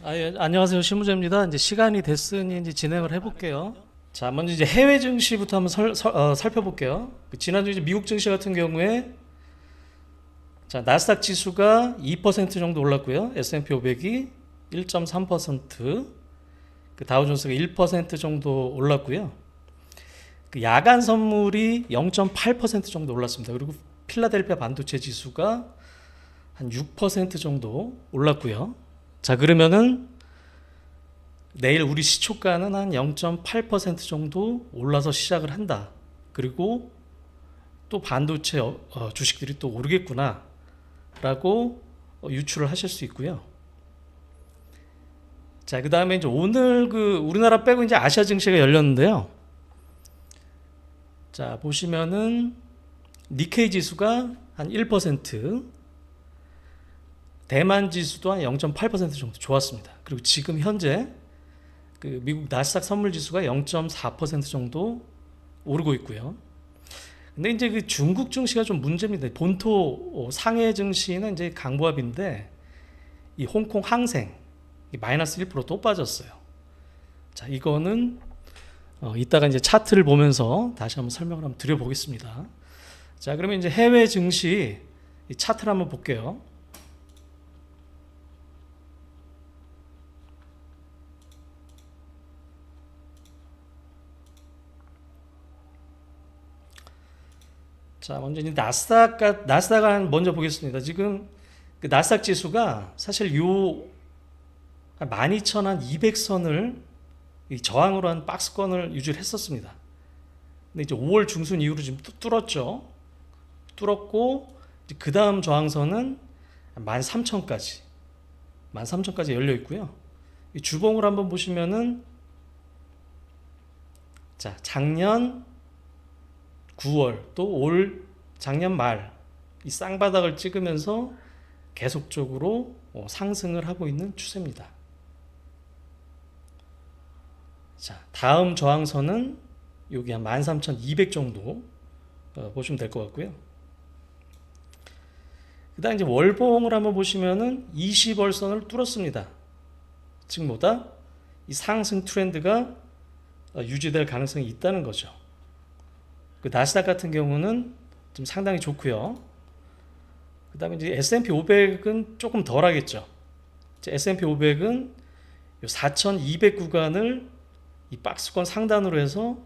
예, 안녕하세요. 신무재입니다. 이제 시간이 됐으니 이제 진행을 해볼게요. 자, 먼저 이제 해외 증시부터 한번 살펴볼게요. 지난주 이제 미국 증시 같은 경우에 자, 나스닥 지수가 2% 정도 올랐고요. S&P 500이 1.3%, 그 다우존스가 1% 정도 올랐고요. 그 야간 선물이 0.8% 정도 올랐습니다. 그리고 필라델피아 반도체 지수가 한 6% 정도 올랐고요. 자, 그러면은 내일 우리 시초가는 한 0.8% 정도 올라서 시작을 한다. 그리고 또 반도체 주식들이 또 오르겠구나 라고 유추를 하실 수 있고요. 자, 그 다음에 이제 오늘 그 우리나라 빼고 이제 아시아 증시가 열렸는데요. 자, 보시면은 니케이 지수가 한 1%, 대만 지수도 한 0.8% 정도 좋았습니다. 그리고 지금 현재 그 미국 나스닥 선물 지수가 0.4% 정도 오르고 있고요. 근데 이제 그 중국 증시가 좀 문제입니다. 본토 상해 증시는 이제 강보합인데 이 홍콩 항생 마이너스 1%또 빠졌어요. 자, 이거는 이따가 이제 차트를 보면서 다시 한번 설명을 한번 드려보겠습니다. 자, 그러면 이제 해외 증시 이 차트를 한번 볼게요. 자, 먼저 이제 나스닥을 먼저 보겠습니다. 지금 그 나스닥 지수가 사실 요 12,200선을 저항으로 한 박스권을 유지를 했었습니다. 근데 이제 5월 중순 이후로 지금 뚫었죠. 뚫었고 그 다음 저항선은 13,000까지 열려 있고요. 이 주봉을 한번 보시면은 자, 작년 9월 또 올 작년 말 이 쌍바닥을 찍으면서 계속적으로 상승을 하고 있는 추세입니다. 자, 다음 저항선은 여기 한 13,200 정도 보시면 될 것 같고요. 그다음 이제 월봉을 한번 보시면은 20월선을 뚫었습니다. 즉 뭐다? 이 상승 트렌드가 유지될 가능성이 있다는 거죠. 그 나스닥 같은 경우는 좀 상당히 좋고요. 그다음에 이제 S&P 500은 조금 덜하겠죠. S&P 500은 4,200 구간을 이 박스권 상단으로 해서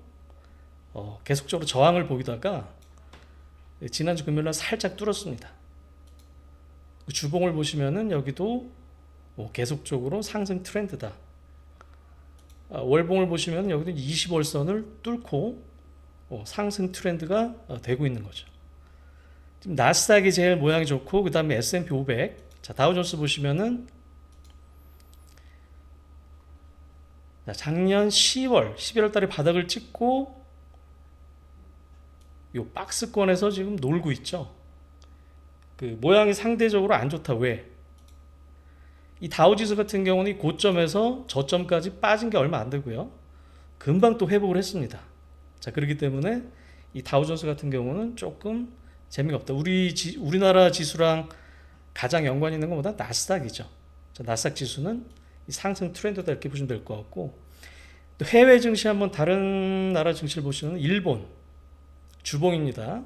계속적으로 저항을 보이다가 지난주 금요일날 살짝 뚫었습니다. 그 주봉을 보시면은 여기도 계속적으로 상승 트렌드다. 월봉을 보시면 여기도 20월선을 뚫고 상승 트렌드가 되고 있는 거죠. 지금 나스닥이 제일 모양이 좋고 그 다음에 S&P 500. 자, 다우존스 보시면은 작년 11월 달에 바닥을 찍고 요 박스권에서 지금 놀고 있죠. 그 모양이 상대적으로 안 좋다. 왜? 이 다우지수 같은 경우는 고점에서 저점까지 빠진 게 얼마 안 되고요. 금방 또 회복을 했습니다. 자, 그렇기 때문에 이 다우존스 같은 경우는 조금 재미가 없다. 우리나라 지수랑 가장 연관이 있는 것보다 나스닥이죠. 자, 나스닥 지수는 이 상승 트렌드다 이렇게 보시면 될 것 같고, 또 해외 증시 한번 다른 나라 증시를 보시면 일본 주봉입니다.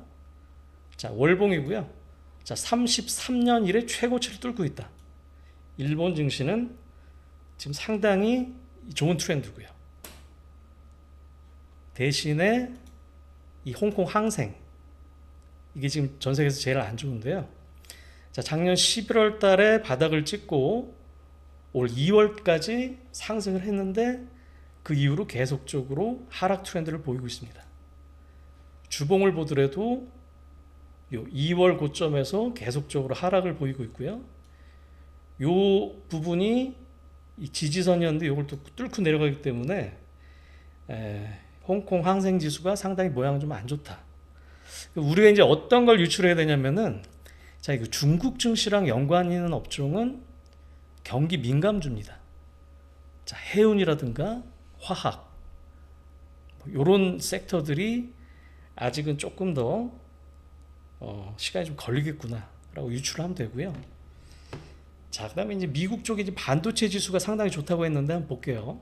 자, 월봉이고요. 자, 33년 이래 최고치를 뚫고 있다. 일본 증시는 지금 상당히 좋은 트렌드고요. 대신에 이 홍콩 항생 이게 지금 전 세계에서 제일 안 좋은데요. 자, 작년 11월 달에 바닥을 찍고 올 2월까지 상승을 했는데 그 이후로 계속적으로 하락 트렌드를 보이고 있습니다. 주봉을 보더라도 요 2월 고점에서 계속적으로 하락을 보이고 있고요. 요 부분이 이 지지선이었는데 이걸 또 뚫고 내려가기 때문에 홍콩 항생 지수가 상당히 모양은 좀 안 좋다. 우리가 이제 어떤 걸 유출해야 되냐면은 자, 이거 중국 증시랑 연관이 있는 업종은 경기 민감주입니다. 자, 해운이라든가 화학 이런 섹터들이 아직은 조금 더 시간이 좀 걸리겠구나라고 유출을 하면 되고요. 자, 자, 그다음에 이제 미국 쪽에 이제 반도체 지수가 상당히 좋다고 했는데 한번 볼게요.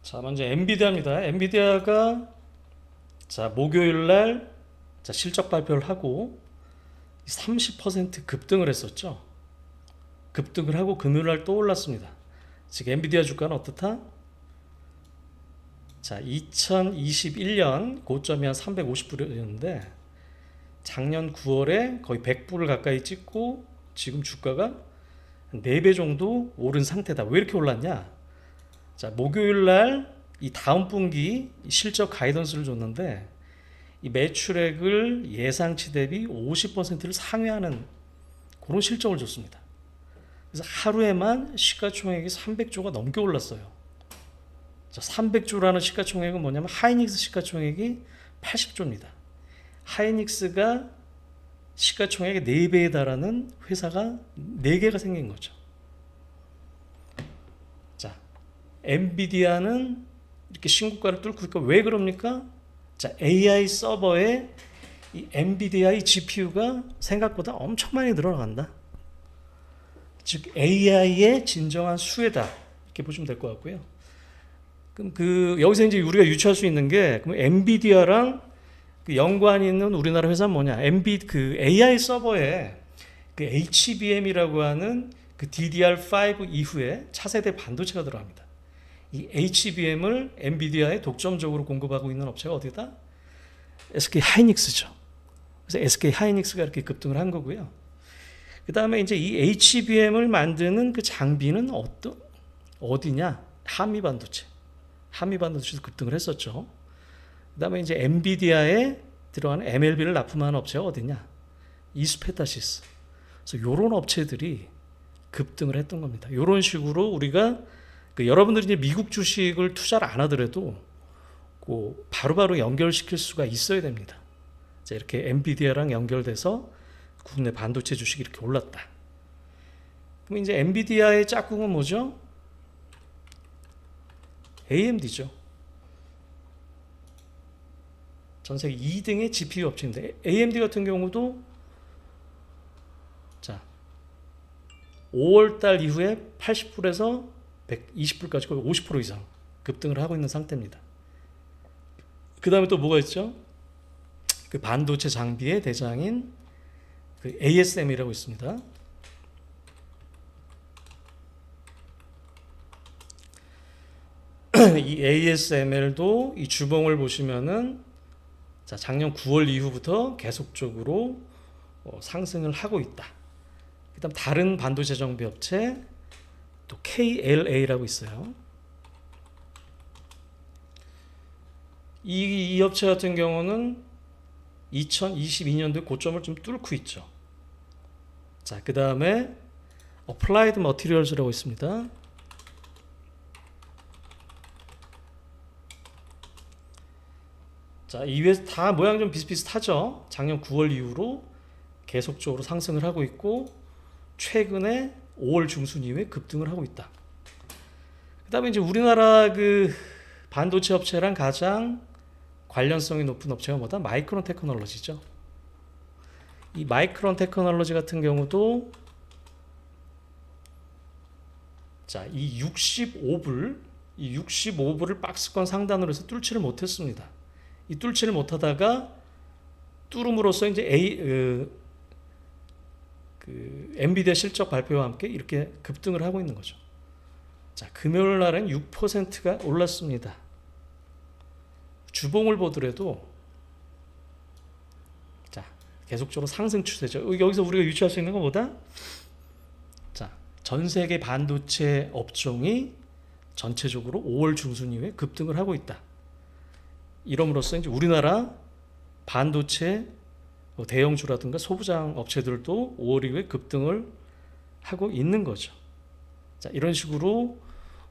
자, 먼저 엔비디아입니다. 엔비디아가 자, 목요일 날 자, 실적 발표를 하고 30% 급등을 했었죠. 급등을 하고 금요일 날 또 올랐습니다. 지금 엔비디아 주가는 어떻다? 자, 2021년 고점이 한 350불이었는데 작년 9월에 거의 100불을 가까이 찍고 지금 주가가 4배 정도 오른 상태다. 왜 이렇게 올랐냐? 자, 목요일 날 이 다음 분기 실적 가이던스를 줬는데 이 매출액을 예상치 대비 50%를 상회하는 그런 실적을 줬습니다. 그래서 하루에만 시가총액이 300조가 넘게 올랐어요. 자, 300조라는 시가총액은 뭐냐면 하이닉스 시가총액이 80조입니다. 하이닉스가 시가총액의 4배에 달하는 회사가 4개가 생긴 거죠. 자, 엔비디아는 이렇게 신고가를 뚫고 있고 왜 그럽니까? 자, AI 서버에 이 엔비디아의 GPU가 생각보다 엄청 많이 늘어난다. 즉 AI의 진정한 수혜다. 이렇게 보시면 될 것 같고요. 그럼 여기서 이제 우리가 유추할 수 있는 게 그럼 엔비디아랑 그 연관이 있는 우리나라 회사는 뭐냐? AI 서버에 그 HBM이라고 하는 그 DDR5 이후에 차세대 반도체가 들어갑니다. 이 HBM을 엔비디아에 독점적으로 공급하고 있는 업체가 어디다? SK 하이닉스죠. 그래서 SK 하이닉스가 이렇게 급등을 한 거고요. 그 다음에 이제 이 HBM을 만드는 그 장비는 어디냐? 한미 반도체. 한미 반도체도 급등을 했었죠. 그 다음에 이제 엔비디아에 들어가는 MLB를 납품하는 업체가 어디냐? 이스페타시스. 그래서 이런 업체들이 급등을 했던 겁니다. 이런 식으로 우리가 여러분들이 이제 미국 주식을 투자를 안 하더라도 바로바로 연결시킬 수가 있어야 됩니다. 자, 이렇게 엔비디아랑 연결돼서 국내 반도체 주식이 이렇게 올랐다. 그럼 이제 엔비디아의 짝꿍은 뭐죠? AMD죠. 전 세계 2등의 GPU 업체인데 AMD 같은 경우도 자 5월달 이후에 80불에서 120불까지 거의 50% 이상 급등을 하고 있는 상태입니다. 그 다음에 또 뭐가 있죠? 그 반도체 장비의 대장인 그 ASM이라고 있습니다. 이 ASML도 이 주봉을 보시면은 자, 작년 9월 이후부터 계속적으로 상승을 하고 있다. 그다음 다른 반도체 정비 업체 또 KLA라고 있어요. 이 업체 같은 경우는 2022년도에 고점을 좀 뚫고 있죠. 자, 그 다음에 Applied Materials라고 있습니다. 자, 이 회사 다 모양 좀 비슷비슷하죠. 작년 9월 이후로 계속적으로 상승을 하고 있고 최근에 5월 중순 이후에 급등을 하고 있다. 그 다음에 이제 우리나라 그 반도체 업체랑 가장 관련성이 높은 업체가 뭐다? 마이크론 테크놀로지죠. 이 마이크론 테크놀로지 같은 경우도 자, 이 65불을 박스권 상단으로 해서 뚫지를 못했습니다. 이 뚫지를 못하다가 뚫음으로써 이제 엔비디아 실적 발표와 함께 이렇게 급등을 하고 있는 거죠. 자, 금요일 날은 6%가 올랐습니다. 주봉을 보더라도 자, 계속적으로 상승 추세죠. 여기서 우리가 유추할 수 있는 건 뭐다? 자, 전 세계 반도체 업종이 전체적으로 5월 중순 이후에 급등을 하고 있다. 이럼으로써 이제 우리나라 반도체 대형주라든가 소부장 업체들도 5월 이후에 급등을 하고 있는 거죠. 자, 이런 식으로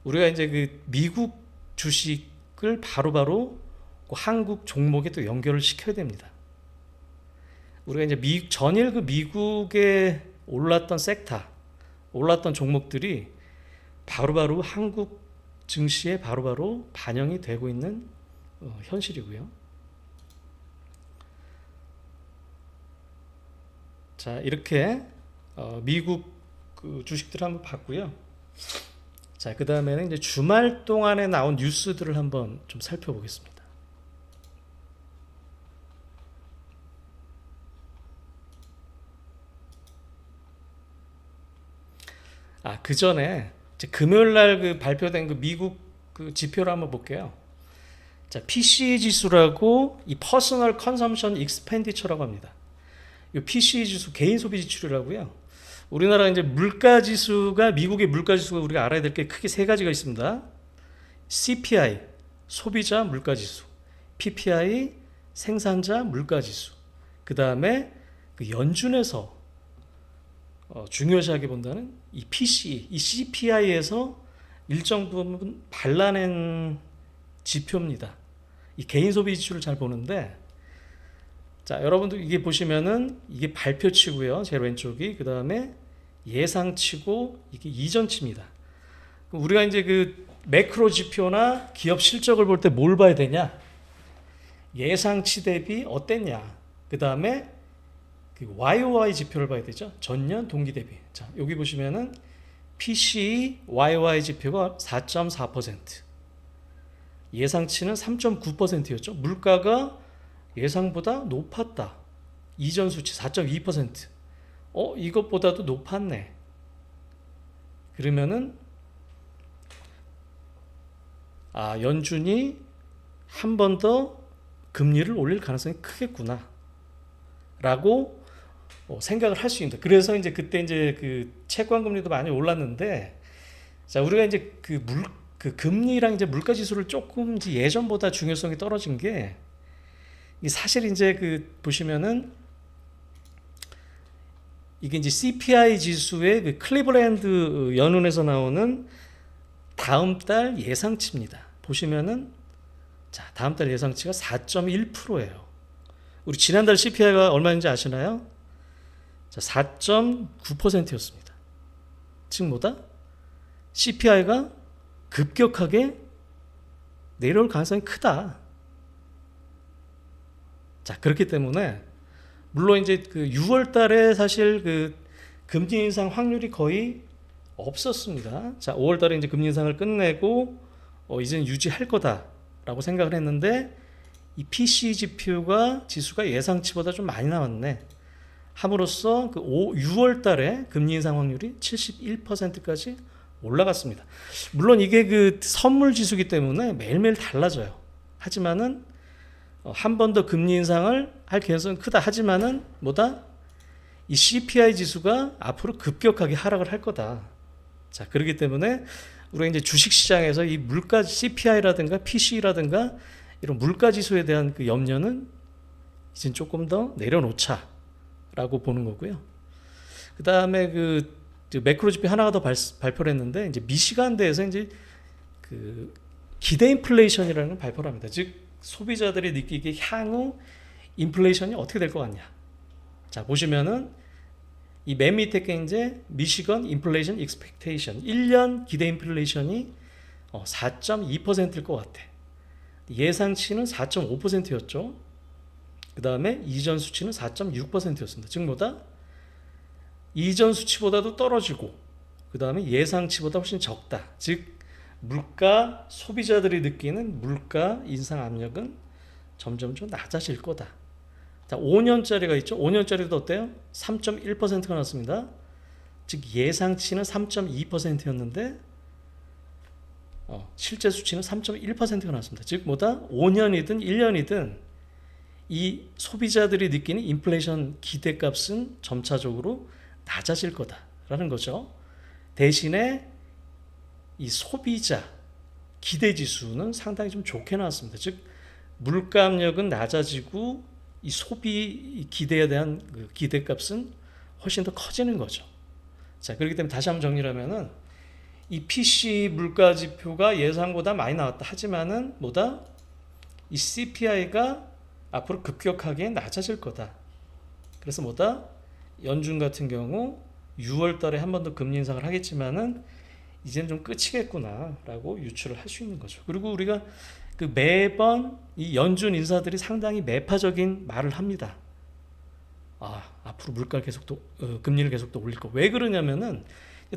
우리가 이제 그 미국 주식을 바로바로 그 한국 종목에 또 연결을 시켜야 됩니다. 우리가 이제 전일 그 미국에 올랐던 섹터, 올랐던 종목들이 바로바로 한국 증시에 바로바로 반영이 되고 있는 현실이고요. 자, 이렇게 미국 그 주식들을 한번 봤고요. 자, 그 다음에는 이제 주말 동안에 나온 뉴스들을 한번 좀 살펴보겠습니다. 그 전에 금요일 날 그 발표된 그 미국 그 지표를 한번 볼게요. 자, PCE 지수라고 이 퍼스널 컨섬션 익스펜디처라고 합니다. 이 PCE 지수 개인 소비 지출이라고요. 우리나라 이제 물가 지수가 미국의 물가 지수가 우리가 알아야 될 게 크게 세 가지가 있습니다. CPI 소비자 물가 지수, PPI 생산자 물가 지수. 그다음에 그 연준에서 중요시하게 본다는 이 PCE, 이 CPI에서 일정 부분 발라낸 지표입니다. 이 개인 소비 지출을 잘 보는데, 자, 여러분들 이게 보시면은 이게 발표치고요. 제일 왼쪽이. 그 다음에 예상치고 이게 이전치입니다. 우리가 이제 그 매크로 지표나 기업 실적을 볼 때 뭘 봐야 되냐? 예상치 대비 어땠냐? 그 다음에 그 YOY 지표를 봐야 되죠. 전년 동기 대비. 자, 여기 보시면은 PCE YOY 지표가 4.4%. 예상치는 3.9%였죠. 물가가 예상보다 높았다. 이전 수치 4.2%. 이것보다도 높았네. 그러면은 연준이 한 번 더 금리를 올릴 가능성이 크겠구나. 라고 생각을 할 수 있습니다. 그래서 이제 그때 이제 그 채권 금리도 많이 올랐는데, 자, 우리가 이제 그 금리랑 이제 물가 지수를 조금 이제 예전보다 중요성이 떨어진 게, 사실 이제 그 보시면은 이게 이제 CPI 지수의 그 클리블랜드 연은에서 나오는 다음 달 예상치입니다. 보시면은 자, 다음 달 예상치가 4.1%예요. 우리 지난달 CPI가 얼마인지 아시나요? 자, 4.9%였습니다. 즉 뭐다? CPI가 급격하게 내려올 가능성이 크다. 자, 그렇기 때문에 물론 이제 그 6월 달에 사실 그 금리 인상 확률이 거의 없었습니다. 자, 5월 달에 이제 금리 인상을 끝내고 이제는 유지할 거다라고 생각을 했는데, 이 PCE 지수가 예상치보다 좀 많이 나왔네. 함으로써 그 6월 달에 금리 인상 확률이 71%까지 올라갔습니다. 물론 이게 그 선물 지수이기 때문에 매일매일 달라져요. 하지만은 한 번 더 금리 인상을 할 가능성은 크다. 하지만은 뭐다? 이 CPI 지수가 앞으로 급격하게 하락을 할 거다. 자, 그렇기 때문에 우리가 이제 주식 시장에서 이 물가 CPI라든가 PC라든가 이런 물가 지수에 대한 그 염려는 이제 조금 더 내려놓자라고 보는 거고요. 그 다음에 그 매크로 지표 하나가 더 발표를 했는데, 이제 미시간대에서 이제 그 기대 인플레이션이라는 걸 발표를 합니다. 즉 소비자들이 느끼기에 향후 인플레이션이 어떻게 될 것 같냐. 자, 보시면은 이 맨 밑에 게 이제 미시건 인플레이션 익스펙테이션 1년 기대 인플레이션이 4.2%일 것 같아. 예상치는 4.5%였죠. 그 다음에 이전 수치는 4.6%였습니다. 즉 뭐다? 이전 수치보다도 떨어지고, 그 다음에 예상치보다 훨씬 적다. 즉 물가, 소비자들이 느끼는 물가 인상 압력은 점점 좀 낮아질 거다. 자, 5년짜리가 있죠. 5년짜리도 어때요? 3.1%가 나왔습니다. 즉 예상치는 3.2%였는데 실제 수치는 3.1%가 나왔습니다. 즉 뭐다? 5년이든 1년이든 이 소비자들이 느끼는 인플레이션 기대값은 점차적으로 낮아질 거다라는 거죠. 대신에 이 소비자 기대 지수는 상당히 좀 좋게 나왔습니다. 즉 물가 압력은 낮아지고 이 소비 기대에 대한 그 기대값은 훨씬 더 커지는 거죠. 자, 그렇기 때문에 다시 한번 정리를 하면은 이 PC 물가 지표가 예상보다 많이 나왔다. 하지만은 뭐다? 이 CPI가 앞으로 급격하게 낮아질 거다. 그래서 뭐다? 연준 같은 경우 6월 달에 한 번 더 금리 인상을 하겠지만은 이제는 좀 끝이겠구나라고 유추를 할 수 있는 거죠. 그리고 우리가 그 매번 이 연준 인사들이 상당히 매파적인 말을 합니다. 앞으로 물가를 계속 금리를 계속 또 올릴 거. 왜 그러냐면은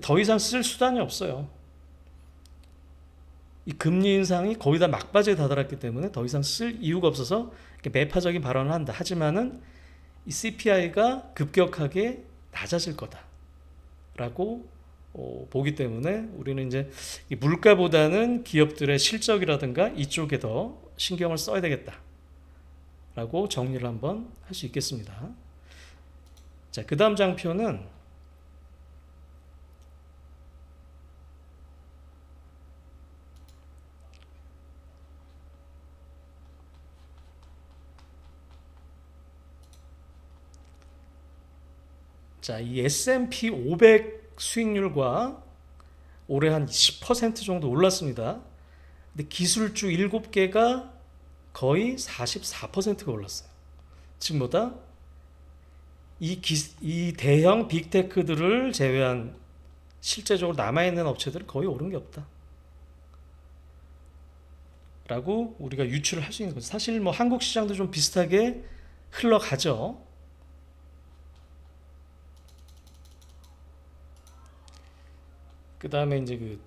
더 이상 쓸 수단이 없어요. 이 금리 인상이 거의 다 막바지에 다다랐기 때문에 더 이상 쓸 이유가 없어서 매파적인 발언을 한다. 하지만은 이 CPI가 급격하게 낮아질 거다라고 보기 때문에 우리는 이제 이 물가보다는 기업들의 실적이라든가 이쪽에 더 신경을 써야 되겠다라고 정리를 한번 할 수 있겠습니다. 자, 그 다음 장표는 자, 이 S&P 500 수익률과 올해 한 10% 정도 올랐습니다. 근데 기술주 7개가 거의 44%가 올랐어요. 즉 뭐다? 이 대형 빅테크들을 제외한 실제적으로 남아있는 업체들은 거의 오른 게 없다. 라고 우리가 유추를 할 수 있는 거죠. 사실 뭐 한국 시장도 좀 비슷하게 흘러가죠. 그 다음에 이제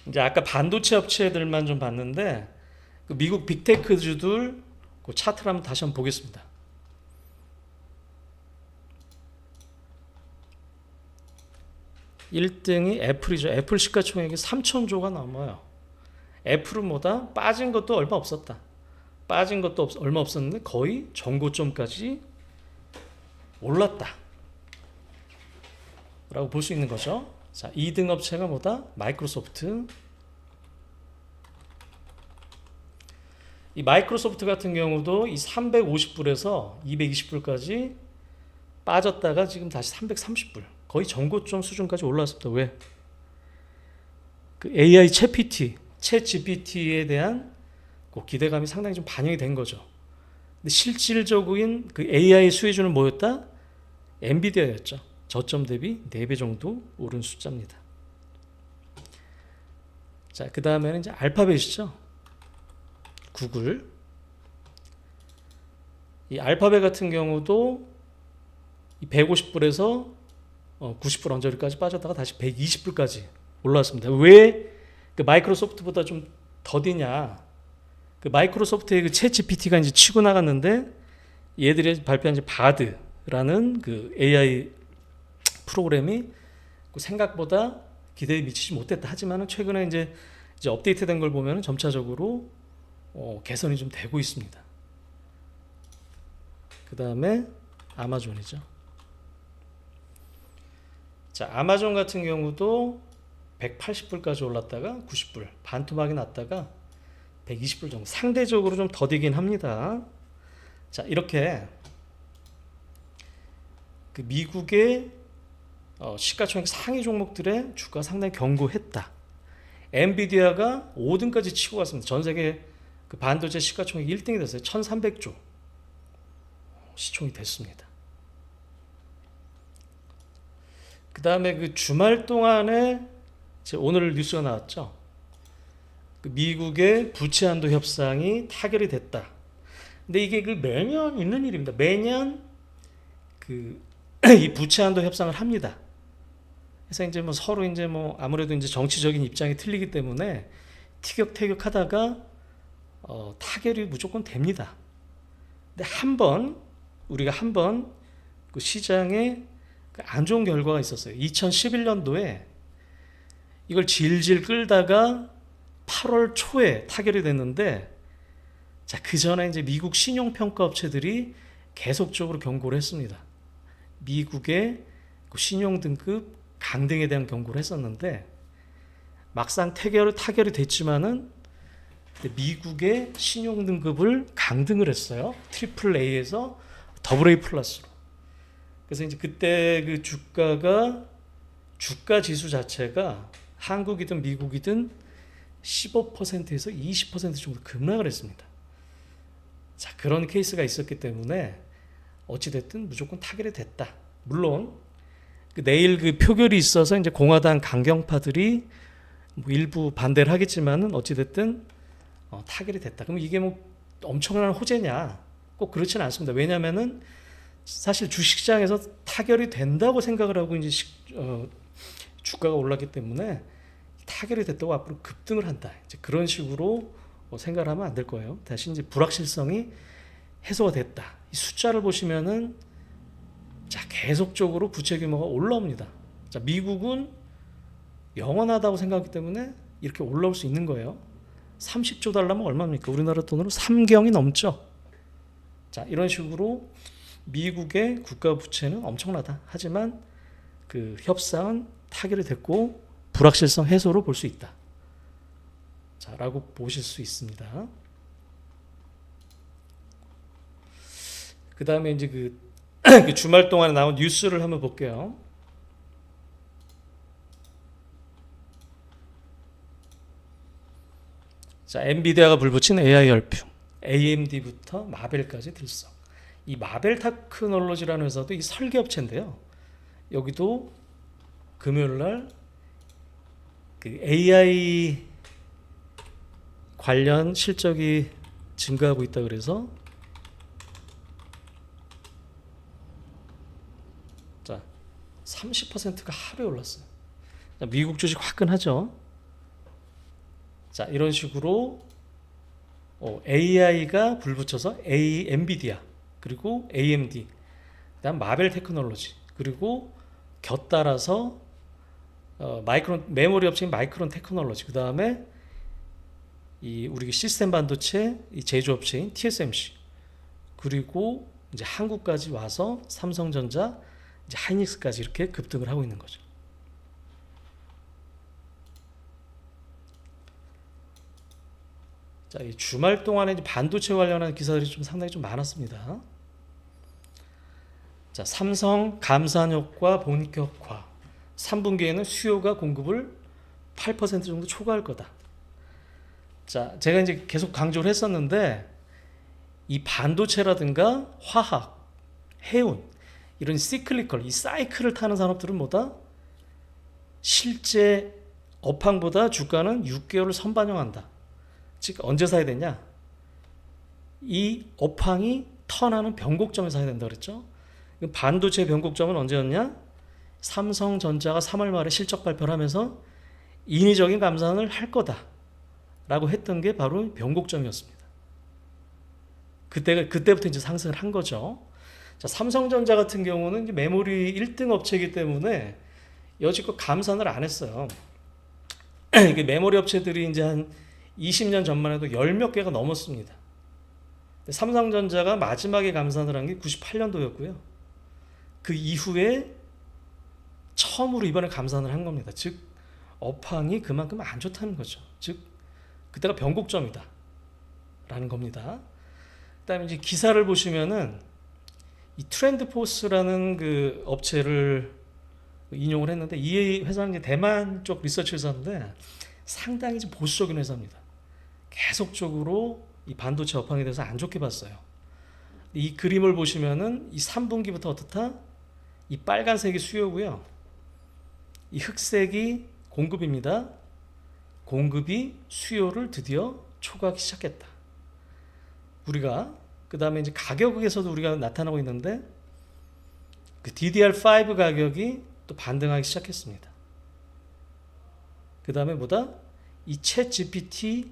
이제 아까 반도체 업체들만 좀 봤는데 그 미국 빅테크주들 그 차트를 한번 다시 한번 보겠습니다. 1등이 애플이죠. 애플 시가총액이 3천조가 넘어요. 애플은 뭐다? 빠진 것도 얼마 없었다. 빠진 것도 얼마 없었는데 거의 전고점까지 올랐다 라고 볼 수 있는 거죠. 자, 2등 업체가 뭐다? 마이크로소프트. 이 마이크로소프트 같은 경우도 이 350불에서 220불까지 빠졌다가 지금 다시 330불. 거의 전고점 수준까지 올라왔습니다. 왜? 그 AI 챗 GPT에 대한 그 기대감이 상당히 좀 반영이 된 거죠. 근데 실질적인 그 AI 수혜주는 뭐였다? 엔비디아였죠. 저점 대비 4배 정도 오른 숫자입니다. 자, 그 다음에는 이제 알파벳이죠. 구글. 이 알파벳 같은 경우도 150불에서 90불 언저리까지 빠졌다가 다시 120불까지 올라왔습니다. 왜 그 마이크로소프트보다 좀 더디냐? 그 마이크로소프트의 그 챗 GPT가 이제 치고 나갔는데 얘들이 발표한 이제 바드라는 그 AI 프로그램이 생각보다 기대에 미치지 못했다. 하지만은 최근에 이제 업데이트된 걸 보면 점차적으로 개선이 좀 되고 있습니다. 그 다음에 아마존이죠. 자, 아마존 같은 경우도 180불까지 올랐다가 90불, 반토막이 났다가 120불 정도. 상대적으로 좀 더디긴 합니다. 자, 이렇게 그 미국의 시가총액 상위 종목들의 주가 상당히 견고했다. 엔비디아가 5등까지 치고 갔습니다. 전 세계 그 반도체 시가총액 1등이 됐어요. 1300조 시총이 됐습니다. 그 다음에 그 주말 동안에 오늘 뉴스가 나왔죠. 그 미국의 부채 한도 협상이 타결이 됐다. 근데 이게 그 매년 있는 일입니다. 매년 이 부채 한도 협상을 합니다. 그래서 이제 뭐 서로 이제 뭐 아무래도 이제 정치적인 입장이 틀리기 때문에 티격태격하다가 타결이 무조건 됩니다. 근데 우리가 한 번 그 시장에 안 좋은 결과가 있었어요. 2011년도에 이걸 질질 끌다가 8월 초에 타결이 됐는데, 자, 그 전에 이제 미국 신용평가 업체들이 계속적으로 경고를 했습니다. 미국의 그 신용 등급 강등에 대한 경고를 했었는데 막상 타결이 됐지만은 근데 미국의 신용 등급을 강등을 했어요. 트리플 A에서 더블 A 플러스로. 그래서 이제 그때 그 주가 지수 자체가 한국이든 미국이든 15%에서 20% 정도 급락을 했습니다. 자, 그런 케이스가 있었기 때문에 어찌됐든 무조건 타결이 됐다. 물론 내일 그 표결이 있어서 이제 공화당 강경파들이 뭐 일부 반대를 하겠지만은 어찌됐든 타결이 됐다. 그럼 이게 뭐 엄청난 호재냐? 꼭 그렇지는 않습니다. 왜냐하면은 사실 주식시장에서 타결이 된다고 생각을 하고 이제 주가가 올랐기 때문에 타결이 됐다고 앞으로 급등을 한다. 이제 그런 식으로 생각을 하면 안 될 거예요. 다시 이제 불확실성이 해소가 됐다. 이 숫자를 보시면은 자, 계속적으로 부채 규모가 올라옵니다. 자, 미국은 영원하다고 생각하기 때문에 이렇게 올라올 수 있는 거예요. 30조 달러면 얼마입니까? 우리나라 돈으로 3경이 넘죠. 자, 이런 식으로 미국의 국가 부채는 엄청나다. 하지만 그 협상은 타결이 됐고 불확실성 해소로 볼 수 있다. 자, 라고 보실 수 있습니다. 그 다음에 이제 그 주말 동안에 나온 뉴스를 한번 볼게요. 자, 엔비디아가 불붙인 AI 열풍, AMD부터 마벨까지 들썩. 이 마벨 테크놀로지라는 회사도 이 설계 업체인데요. 여기도 금요일 날 그 AI 관련 실적이 증가하고 있다 그래서 자, 30%가 하루에 올랐어요. 자, 미국 주식 화끈하죠. 자, 이런 식으로 AI가 불붙여서 엔비디아 그리고 AMD 그다음 마벨 테크놀로지 그리고 곁따라서 마이크론 메모리 업체인 마이크론 테크놀로지 그다음에 이 우리 시스템 반도체 이 제조업체인 TSMC 그리고 이제 한국까지 와서 삼성전자 이제 하이닉스까지 이렇게 급등을 하고 있는 거죠. 자, 이 주말 동안에 이제 반도체 관련한 기사들이 좀 상당히 좀 많았습니다. 자, 삼성 감산 효과 본격화. 3분기에는 수요가 공급을 8% 정도 초과할 거다. 자, 제가 이제 계속 강조를 했었는데 이 반도체라든가 화학, 해운 이런 시클리컬, 이 사이클을 타는 산업들은 뭐다? 실제 업황보다 주가는 6개월을 선반영한다. 즉 언제 사야 되냐? 이 업황이 턴하는 변곡점에 사야 된다 그랬죠. 반도체 변곡점은 언제였냐? 삼성전자가 3월 말에 실적 발표를 하면서 인위적인 감산을 할 거다 라고 했던 게 바로 변곡점이었습니다. 그때부터 이제 상승을 한 거죠. 자, 삼성전자 같은 경우는 이제 메모리 1등 업체이기 때문에 여지껏 감산을 안 했어요. 이게 메모리 업체들이 이제 한 20년 전만 해도 10몇 개가 넘었습니다. 삼성전자가 마지막에 감산을 한 게 98년도였고요. 그 이후에 처음으로 이번에 감산을 한 겁니다. 즉 업황이 그만큼 안 좋다는 거죠. 즉 그때가 변곡점이다 라는 겁니다. 그다음에 이제 기사를 보시면은 이 트렌드포스라는 그 업체를 인용을 했는데 이 회사는 이제 대만 쪽 리서치 회사인데 상당히 좀 보수적인 회사입니다. 계속적으로 이 반도체 업황에 대해서 안 좋게 봤어요. 이 그림을 보시면은 이 3분기부터 어떻다? 이 빨간색이 수요고요. 이 흑색이 공급입니다. 공급이 수요를 드디어 초과하기 시작했다. 우리가 그 다음에 이제 가격에서도 우리가 나타나고 있는데 그 DDR5 가격이 또 반등하기 시작했습니다. 그 다음에 뭐다? 이 챗 GPT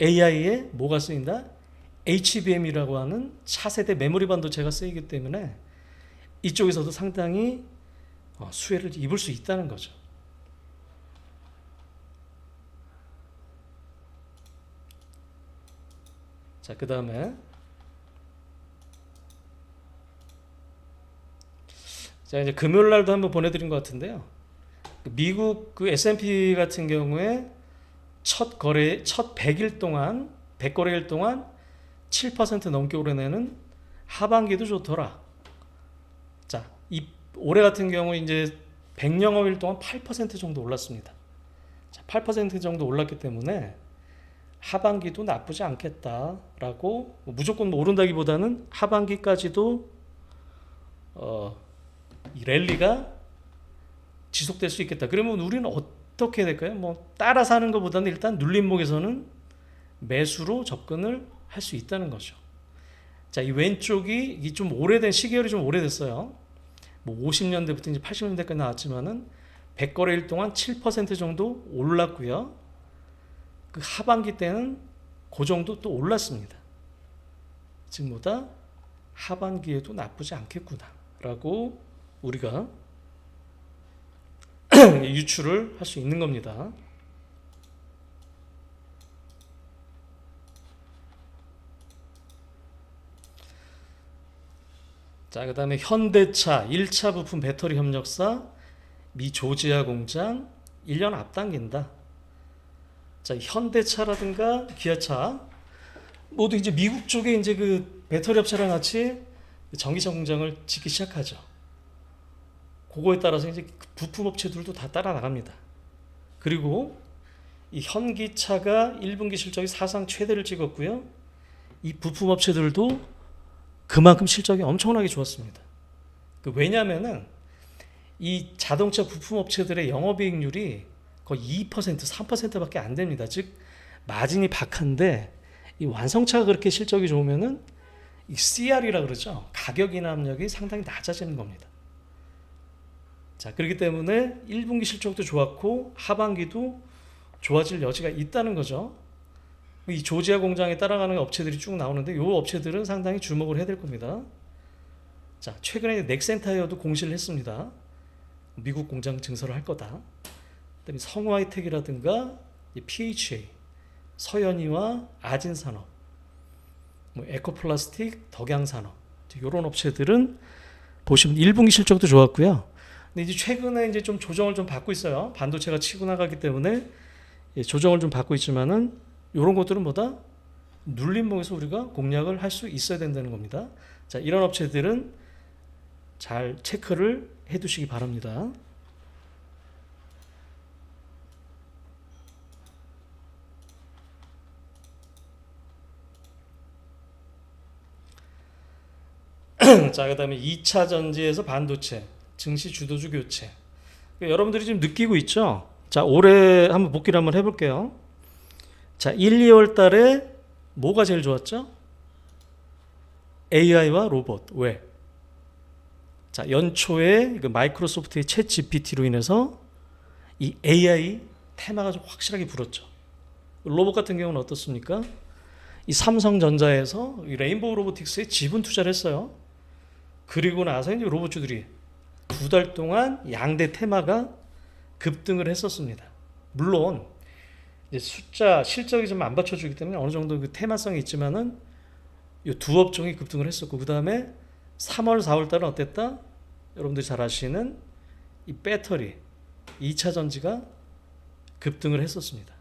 AI에 뭐가 쓰인다? HBM이라고 하는 차세대 메모리 반도체가 쓰이기 때문에 이쪽에서도 상당히 수혜를 입을 수 있다는 거죠. 자, 그 다음에 제가 이제 금요일 날도 한번 보내드린 것 같은데요. 미국 그 S&P 같은 경우에 첫 100일 동안 100거래일 동안 7% 넘게 오르내는 하반기도 좋더라. 자, 이 올해 같은 경우 이제 100영업일 동안 8% 정도 올랐습니다. 자, 8% 정도 올랐기 때문에 하반기도 나쁘지 않겠다라고, 무조건 오른다기보다는 하반기까지도 이 랠리가 지속될 수 있겠다. 그러면 우리는 어떻게 해야 될까요? 뭐 따라 사는 것보다는 일단 눌림목에서는 매수로 접근을 할 수 있다는 거죠. 자, 이 왼쪽이 이 좀 오래된 시계열이 좀 오래됐어요. 뭐 50년대부터 이제 80년대까지 나왔지만은 100거래일 동안 7% 정도 올랐고요. 그 하반기 때는 그 정도 또 올랐습니다. 즉 뭐다? 하반기에도 나쁘지 않겠구나라고 우리가 유추를 할 수 있는 겁니다. 자, 그 다음에 현대차 1차 부품 배터리 협력사 미 조지아 공장 1년 앞당긴다. 자, 현대차라든가 기아차 모두 이제 미국 쪽에 이제 그 배터리 업체랑 같이 전기차 공장을 짓기 시작하죠. 그거에 따라서 이제 부품 업체들도 다 따라 나갑니다. 그리고 이 현기차가 1분기 실적이 사상 최대를 찍었고요. 이 부품 업체들도 그만큼 실적이 엄청나게 좋았습니다. 왜냐하면은 이 자동차 부품 업체들의 영업이익률이 거의 2%, 3%밖에 안 됩니다. 즉 마진이 박한데 이 완성차가 그렇게 실적이 좋으면은 이 CR이라 그러죠. 가격 인하 압력이 상당히 낮아지는 겁니다. 자, 그렇기 때문에 1분기 실적도 좋았고 하반기도 좋아질 여지가 있다는 거죠. 이 조지아 공장에 따라가는 업체들이 쭉 나오는데 이 업체들은 상당히 주목을 해야 될 겁니다. 자, 최근에 넥센타이어도 공시를 했습니다. 미국 공장 증설을 할 거다. 그다음에 성화이텍이라든가 PHA, 서현이와 아진산업, 뭐 에코플라스틱, 덕양산업 이런 업체들은 보시면 1분기 실적도 좋았고요. 근데 이제 최근에 이제 좀 조정을 좀 받고 있어요. 반도체가 치고 나가기 때문에 조정을 좀 받고 있지만은 이런 것들은 뭐다? 눌림목에서 우리가 공략을 할 수 있어야 된다는 겁니다. 자, 이런 업체들은 잘 체크를 해두시기 바랍니다. 자, 그 다음에 2차 전지에서 반도체, 증시 주도주 교체. 여러분들이 지금 느끼고 있죠? 자, 올해 한번 복기를 한번 해볼게요. 자, 1, 2월 달에 뭐가 제일 좋았죠? AI와 로봇. 왜? 자, 연초에 그 마이크로소프트의 챗 GPT로 인해서 이 AI 테마가 좀 확실하게 불었죠. 로봇 같은 경우는 어떻습니까? 이 삼성전자에서 이 레인보우 로보틱스에 지분 투자를 했어요. 그리고 나서 이제 로봇주들이 2달 동안 양대 테마가 급등을 했었습니다. 물론 이제 숫자 실적이 좀 안 받쳐주기 때문에 어느 정도 그 테마성이 있지만은 이 두 업종이 급등을 했었고, 그 다음에 3월, 4월 달은 어땠다? 여러분들이 잘 아시는 이 배터리 2차 전지가 급등을 했었습니다.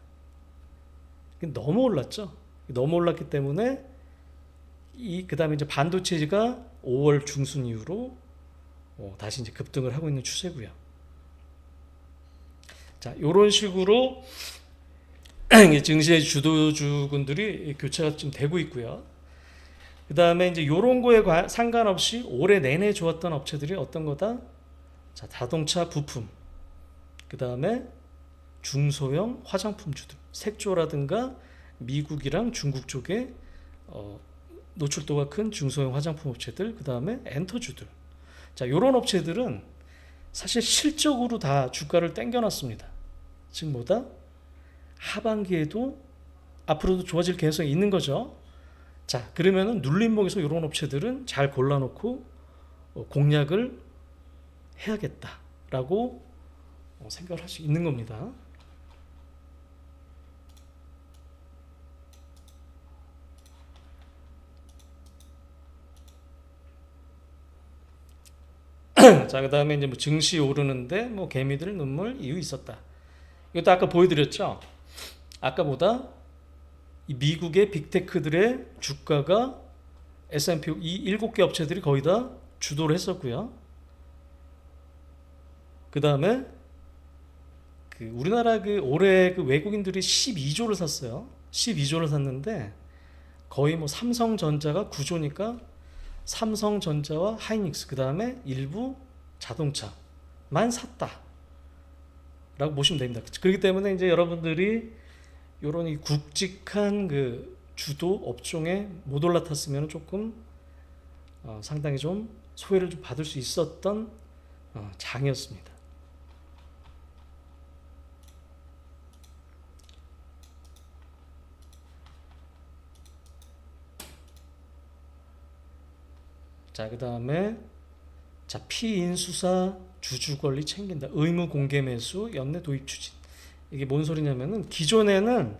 너무 올랐죠. 너무 올랐기 때문에 그 다음에 이제 반도체가 5월 중순 이후로 다시 이제 급등을 하고 있는 추세고요. 자, 이런 식으로 증시의 주도주군들이 교체가 좀 되고 있고요. 그 다음에 이제 이런 거에 상관없이 올해 내내 좋았던 업체들이 어떤 거다? 자, 자동차 부품, 그 다음에 중소형 화장품주들, 색조라든가 미국이랑 중국 쪽에 노출도가 큰 중소형 화장품 업체들, 그 다음에 엔터주들. 자, 이런 업체들은 사실 실적으로 다 주가를 땡겨놨습니다. 즉 뭐다? 하반기에도 앞으로도 좋아질 가능성이 있는 거죠. 자, 그러면은 눌림목에서 이런 업체들은 잘 골라놓고 공략을 해야겠다라고 생각을 할 수 있는 겁니다. 자, 그 다음에 이제 뭐 증시 오르는데 뭐 개미들 눈물 이유 있었다. 이것도 아까 보여드렸죠. 아까보다 이 미국의 빅테크들의 주가가 S&P 이 7개 업체들이 거의 다 주도를 했었고요. 그 다음에 우리나라 올해 외국인들이 12조를 샀어요. 12조를 샀는데 거의 뭐 삼성전자가 9조니까 삼성전자와 하이닉스 그 다음에 일부 자동차만 샀다 라고 보시면 됩니다. 그렇기 때문에 이제 여러분들이 이런 이 굵직한 주도 업종에 못 올라탔으면 조금 상당히 좀 소외를 좀 받을 수 있었던 장이었습니다. 자, 그 다음에 피인수사 주주 권리 챙긴다. 의무 공개 매수 연내 도입 추진. 이게 뭔 소리냐면은 기존에는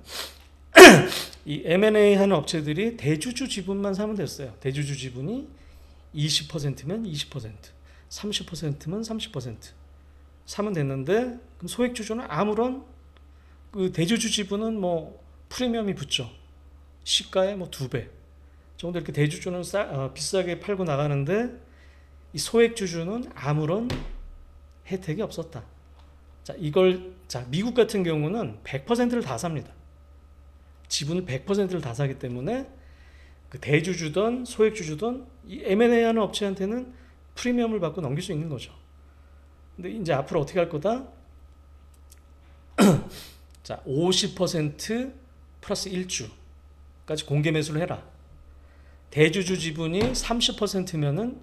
이 M&A 하는 업체들이 대주주 지분만 사면 됐어요. 대주주 지분이 20%면 20%, 30%면 30% 사면 됐는데 그럼 소액주주는 아무런 대주주 지분은 뭐 프리미엄이 붙죠. 시가의 뭐 2배 정도 이렇게 대주주는 비싸게 팔고 나가는데 이 소액주주는 아무런 혜택이 없었다. 미국 같은 경우는 100%를 다 삽니다. 지분을 100%를 다 사기 때문에 대주주든 소액주주든 이 M&A 하는 업체한테는 프리미엄을 받고 넘길 수 있는 거죠. 근데 이제 앞으로 어떻게 할 거다? 50% 플러스 1주까지 공개 매수를 해라. 대주주 지분이 30%면은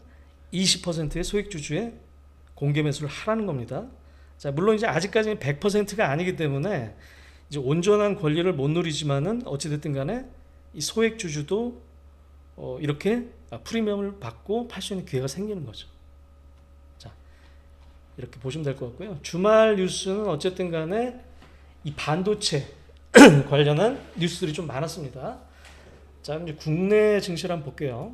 20%의 소액주주의 공개 매수를 하라는 겁니다. 물론 이제 아직까지는 100%가 아니기 때문에 이제 온전한 권리를 못 누리지만은 어찌됐든 간에 이 소액주주도 이렇게 프리미엄을 받고 팔 수 있는 기회가 생기는 거죠. 이렇게 보시면 될 것 같고요. 주말 뉴스는 어쨌든 간에 이 반도체 관련한 뉴스들이 좀 많았습니다. 이제 국내 증시를 한번 볼게요.